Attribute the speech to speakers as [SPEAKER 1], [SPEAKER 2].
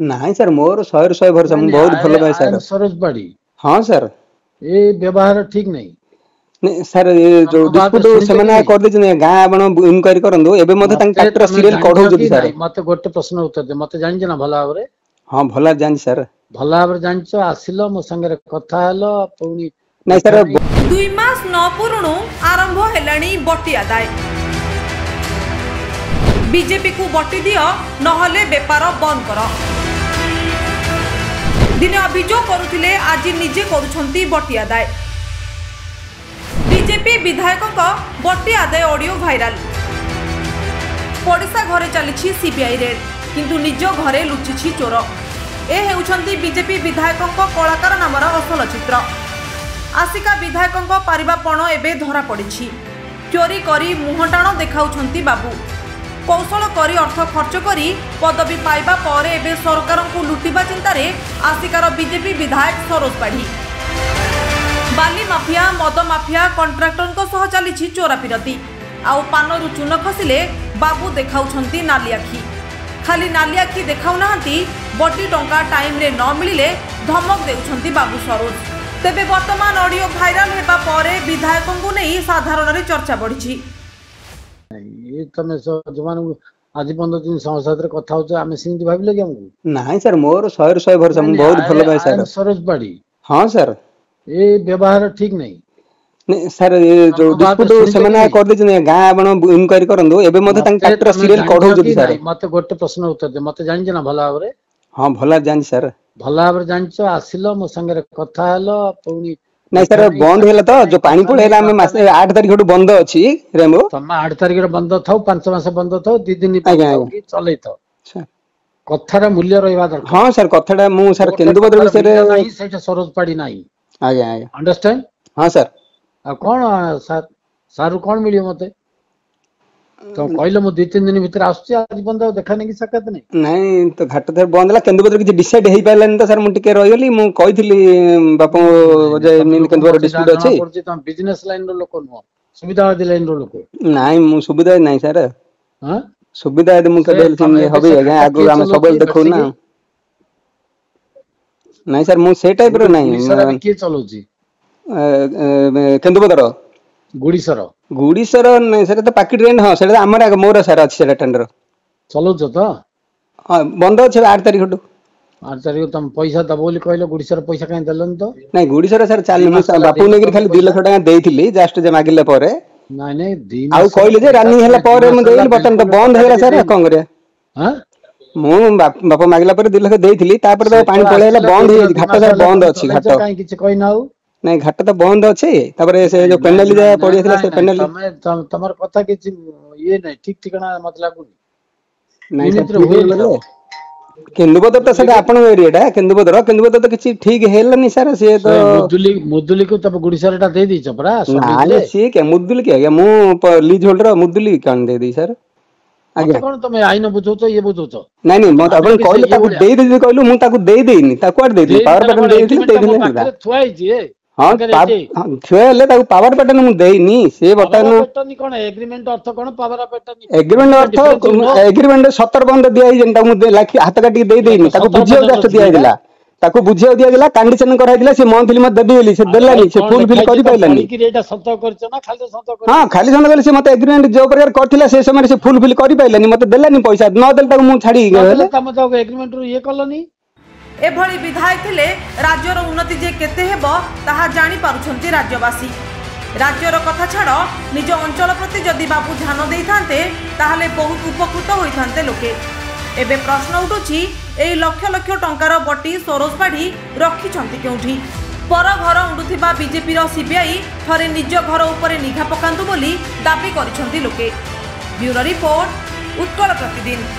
[SPEAKER 1] नहीं सर मोर 100 भरोसा मु बहुत भलो भाई सर
[SPEAKER 2] सरोज बाड़ी।
[SPEAKER 1] हाँ सर
[SPEAKER 2] ये व्यवहार ठीक नहीं
[SPEAKER 1] नहीं सर ये जो डिस्प्यूट सेमना कर दे गाँ आपण इनक्वायरी करंदो एबे मते तांक ट्रैक्टर सीरियल कढौ जदी सर
[SPEAKER 2] मते गोटे प्रश्न उत्तर दे मते जानि ना भला भाबरे।
[SPEAKER 1] हां भला जानि सर
[SPEAKER 2] भला भाबरे जानिछो आसिलो मो संगे कथा हेलो पुनी
[SPEAKER 1] नहीं सर
[SPEAKER 3] 2 मास न पुरुणु आरंभ हेलाणी बटी आदाय बीजेपी को बटी दियो नहले बेपार बंद कर दिने अभियोग करुथिले आज निजे करूछंती बटी आदाय। बीजेपी विधायक बटी आदाय ऑडियो भाइराल पड़िशा घरे चली सीबीआई रेड किंतु निज घरे लुचिछि चोर ए हेउछंती बीजेपी विधायक कलाकार नामर असल चित्र। आसिका विधायक पारिबापण एबे धरा पड़ी चोरी करी मुहटाण देखाउछंती बाबू कौशल करी अर्थ खर्च करी पदवी पाइबा पर एबे सरकार को लुटिबा चिंतार आसिकार बीजेपी विधायक सरोज पाढ़ी बाली माफिया मद माफिया कंट्राक्टर सह चली चोरा पिरती आउ पानरु चून खसिले बाबू देखाउछंती नाली आखि खाली नाली आखि देखाउना बटी टंका टाइम रे न मिलिले धमक देउछंती बाबू सरोज। तेबे वर्तमान ऑडियो भाइराल हेबा परे विधायकों को नहीं साधारण रे चर्चा बढ़ी
[SPEAKER 2] ये तमे जमान आज 15 दिन संसद रे कथा होछ आमे सिंधी भाबिले कि हमको
[SPEAKER 1] नहीं सर मोर 100 भरोसा मु बहुत भलो भाई सर
[SPEAKER 2] सरोज बाड़ी।
[SPEAKER 1] हां सर
[SPEAKER 2] ये व्यवहार ठीक नहीं
[SPEAKER 1] नहीं सर ये जो डिस्प्यूट सेमना कर दे गाँ आपण इनक्वायरी करंदो एबे मते तांक ट्रैक्टर सीरियल कढौ जदी सर
[SPEAKER 2] मते गोटे प्रश्न उत्तर दे मते जानि ना भला भाबरे।
[SPEAKER 1] हां भला जानि सर
[SPEAKER 2] भला भाबरे जानिछो आसिलो मो संगे कथा हेलो पुनी
[SPEAKER 1] नहीं सर बंद हेला तो जो पानी पळेला हम मास 8 तारिख हटु बंद अछि रेमो
[SPEAKER 2] तमा 8 तारिख रे बंद थाउ 5 मास बंद थाउ 2 दिन की चलै तो कथार मूल्य रहबा दरकार। हां
[SPEAKER 1] सर कथाडा मु सर केंदुबदर विषय रे
[SPEAKER 2] नहीं सेटा सरोज पाड़ी नहीं
[SPEAKER 1] आज्ञा आज्ञा
[SPEAKER 2] अंडरस्टैंड।
[SPEAKER 1] हां सर
[SPEAKER 2] आ कोन सर सारू कोन मिलियो मते तो कहले मु 2-3 दिन भीतर आछी आज बंद देखा नहीं की सकत
[SPEAKER 1] नहीं तो घाट थर बंद ला केंदुबदर किछि डिसाइड हेई पाइलानी तो सर मु टिके रहिगली मु कहिथिली बापू जे नील केंदुबदर डिस्प्यूट अछि
[SPEAKER 2] पड़छि त बिजनेस लाइन रो लोक नो सुविधावादी लाइन रो लोक
[SPEAKER 1] नहीं मु सुविधा नहीं सर।
[SPEAKER 2] हां
[SPEAKER 1] सुविधा यदि मु केबे हबी आज्ञा आगु हम सबल देखौ ना नहीं सर मु से टाइप रो नहीं
[SPEAKER 2] सर के चलोजी
[SPEAKER 1] केंदुबदर गुड़ीसर नहीं सर तो पाकिट रेंट हाँ सर आमर मोर सर अच्छी सर टेंडर
[SPEAKER 2] चलो तो
[SPEAKER 1] हाँ बंद अच्छे 8 तारिख हटू
[SPEAKER 2] 8 तारिख तुम पैसा दबो बोली कहलो गुड़ीसर पैसा कहीं देलन तो नहीं
[SPEAKER 1] गुड़ीसर सर चल बापू ने खाली 2 लाख टका देइथिली जस्ट जे मागिले परे
[SPEAKER 2] नहीं नहीं 2
[SPEAKER 1] आउ कहले जे रानी हला परे म देइल बटन तो बंद हेला सर कोन करे
[SPEAKER 2] हां
[SPEAKER 1] मु बापू मागिला परे 2 लाख देइथिली तापर तो पानी पळेला बंद हे घाट सर बंद अछि घाट
[SPEAKER 2] काई किछ कहि नाउ नहीं
[SPEAKER 1] घाट तो बंद अच्छे तापर से जो पेनल्टी जा पड़ी थला से पेनल्टी
[SPEAKER 2] तमर कथा के ये नहीं ठीक ठिकाना मतलब
[SPEAKER 1] नहीं सर केंदुबदर तो सर आपण एरियाटा केंदुबदर तो किछि ठीक हेलनी सर से तो
[SPEAKER 2] मुदुली को तब गुड़ीसरटा दे दी छपरा
[SPEAKER 1] ना से के मुदुली के मु लीज होल्डर मुदुली कान दे दी सर
[SPEAKER 2] आगे कोन तमे आइन बुझो तो ये बुझो तो
[SPEAKER 1] नहीं नहीं मत अपन कहले ताकू दे दे कहलु मु ताकू दे देनी ताकू आड दे दी पावर बटन दे दी
[SPEAKER 2] थुआई जे
[SPEAKER 1] हाँ छुएले ताकू पावर बटन मु देइनी से बटन
[SPEAKER 2] बटन कोन एग्रीमेंट अर्थ कोन पावर बटन
[SPEAKER 1] एग्रीमेंट अर्थ एग्रीमेंट 70 बंद दिया जेंटा मु लाखी हाथ काटी दे देइनी ताकू बुझियो जस्ट दिया दिला ताकू बुझियो दिया दिला कंडीशन कराइ दिला से मंथली मत दे देली से देलानी से फुल फिल करि पाइलानी
[SPEAKER 2] कि रेटा सत करछ ना खाली सत कर
[SPEAKER 1] हां खाली सत कर से मते एग्रीमेंट जो प्रकार करथिला से समय से फुल फिल करि पाइलानी मते देलानी पैसा न देल ताकू मु छाडी गेले
[SPEAKER 2] तम जाओ एग्रीमेंट रो ये करलनी
[SPEAKER 3] एभली विधायक थिले राज्यर उन्नति जे केते हेबो ताहा जानि पारुछंती राज्यवासी। राज्यर कथा छाड़ निज अंचल प्रति जदि बाबू ध्यान देइथांते ताहले बहुत उपकृत होइथांते लोके। एबे प्रश्न उठुछि एई लक्ष लक्ष टंकार बटी सरोज पाढ़ी रखिछंती केउठी पर घर उडुथिबा बीजेपी रो सीबीआई थरे निज घर उपरे निघा पकांतु बोली दाबी करिछंती लोके। ब्यूरो रिपोर्ट उत्कल प्रतिदिन।